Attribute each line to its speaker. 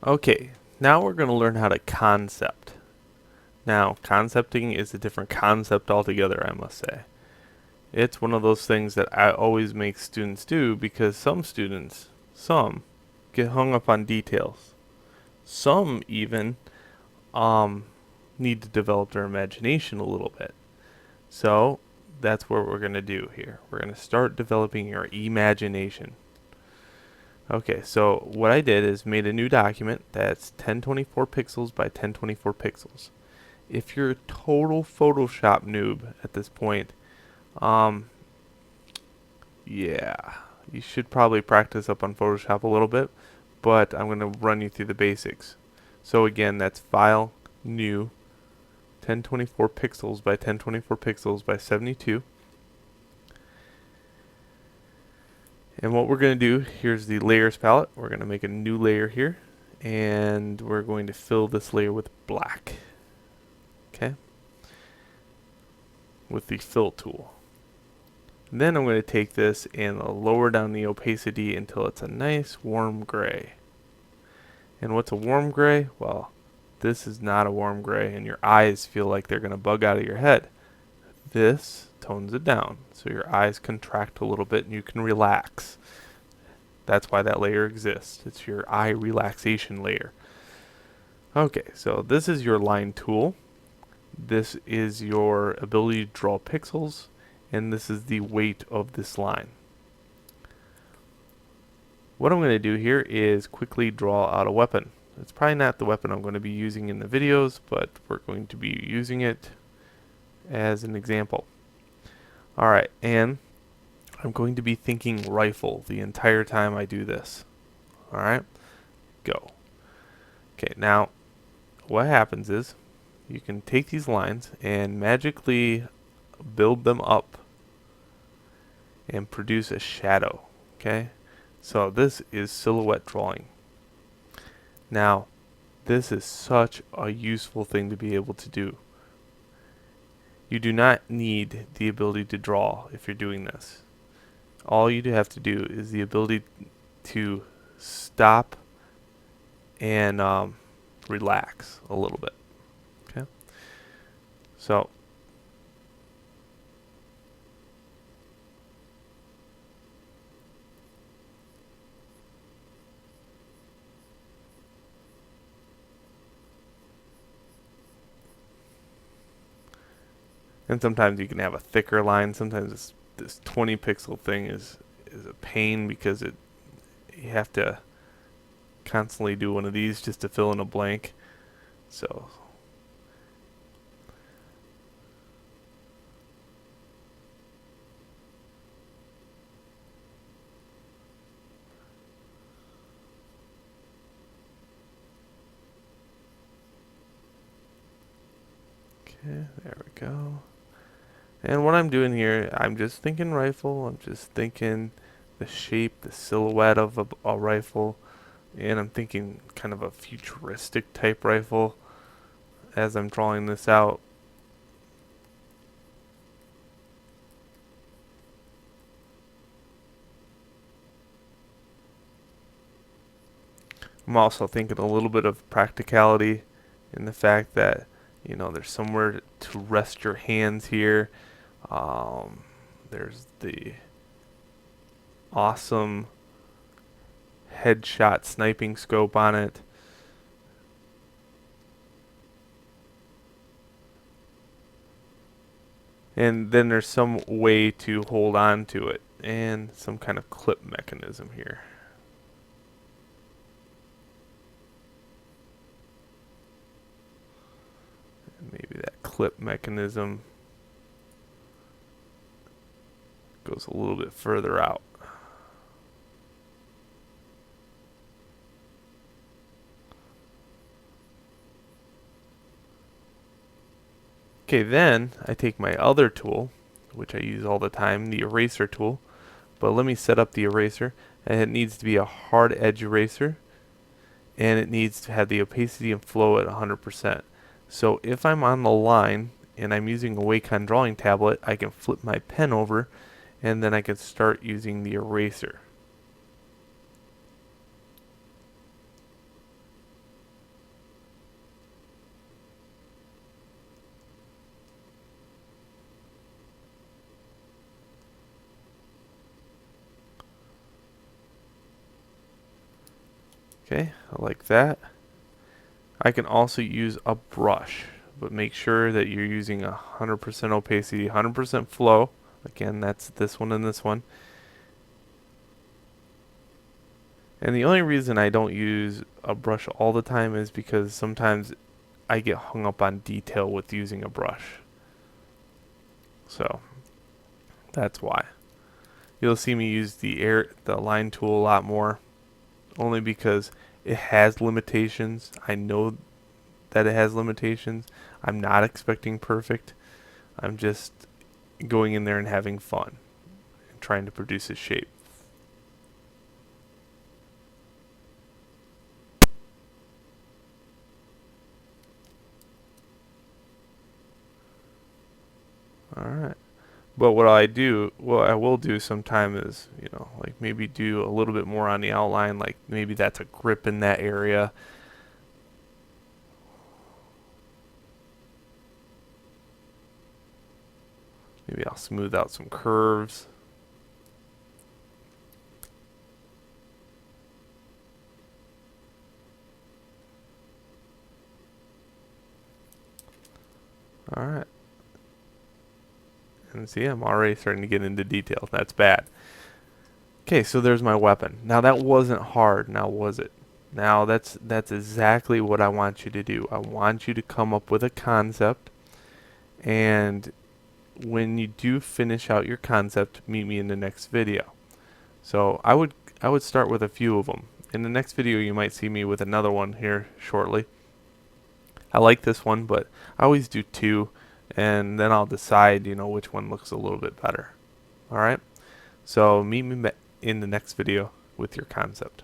Speaker 1: Okay, now we're going to learn how to concept. Now, concepting is a different concept altogether, I must say. It's one of those things that I always make students do because some get hung up on details. Some even um, need to develop their imagination a little bit. So, that's what we're going to do here. We're going to start developing your imagination. Okay, so what I did is made a new document that's 1024 pixels by 1024 pixels. If you're a total Photoshop noob at this point, um, yeah, you should probably practice up on Photoshop a little bit, but I'm going to run you through the basics. So again, that's File, New, 1024 pixels by 1024 pixels by 72. And what we're going to do, here's the layers palette. We're going to make a new layer here, and we're going to fill this layer with black. Okay, with the fill tool. And then I'm going to take this and lower down the opacity until it's a nice warm gray. And what's a warm gray? Well, this is not a warm gray, and your eyes feel like they're going to bug out of your head. This tones it down, so your eyes contract a little bit and you can relax. That's why that layer exists. It's your eye relaxation layer. Okay, so this is your line tool. This is your ability to draw pixels, and this is the weight of this line. What I'm going to do here is quickly draw out a weapon. It's probably not the weapon I'm going to be using in the videos, but we're going to be using it as an example. Alright, and I'm going to be thinking rifle the entire time I do this. Alright, go. Okay, now what happens is you can take these lines and magically build them up and produce a shadow. Okay, so this is silhouette drawing. Now, this is such a useful thing to be able to do. You do not need the ability to draw if you're doing this. All you have to do is the ability to stop and relax a little bit. Okay, so and sometimes you can have a thicker line. Sometimes this 20 pixel thing is a pain because you have to constantly do one of these just to fill in a blank. So okay, there we go. And what I'm doing here, I'm just thinking rifle. I'm just thinking the shape, the silhouette of a rifle, and I'm thinking kind of a futuristic type rifle as I'm drawing this out. I'm also thinking a little bit of practicality in the fact that, you know, there's somewhere to rest your hands here. There's the awesome headshot sniping scope on it. And then there's some way to hold on to it and some kind of clip mechanism here. And maybe that clip mechanism goes a little bit further out. Okay, then I take my other tool, which I use all the time, the eraser tool. But let me set up the eraser, and it needs to be a hard edge eraser, and it needs to have the opacity and flow at 100%. So if I'm on the line and I'm using a Wacom drawing tablet, I can flip my pen over, and then I can start using the eraser. Okay, I like that. I can also use a brush, but make sure that you're using 100% opacity, 100% flow. Again, that's this one and this one. And the only reason I don't use a brush all the time is because sometimes I get hung up on detail with using a brush. So that's why. You'll see me use the line tool a lot more, only because it has limitations. I know that it has limitations. I'm not expecting perfect. I'm just going in there and having fun and trying to produce a shape. Alright. But what I will do sometime is, like maybe do a little bit more on the outline, like maybe that's a grip in that area. Maybe I'll smooth out some curves. Alright. And see, I'm already starting to get into detail. That's bad. Okay, so there's my weapon. Now that wasn't hard, now was it? Now that's exactly what I want you to do. I want you to come up with a concept, and when you do finish out your concept, meet me in the next video. So I would start with a few of them. In the next video you might see me with another one here shortly. I like this one, but I always do two, and then I'll decide, which one looks a little bit better. Alright? So meet me in the next video with your concept.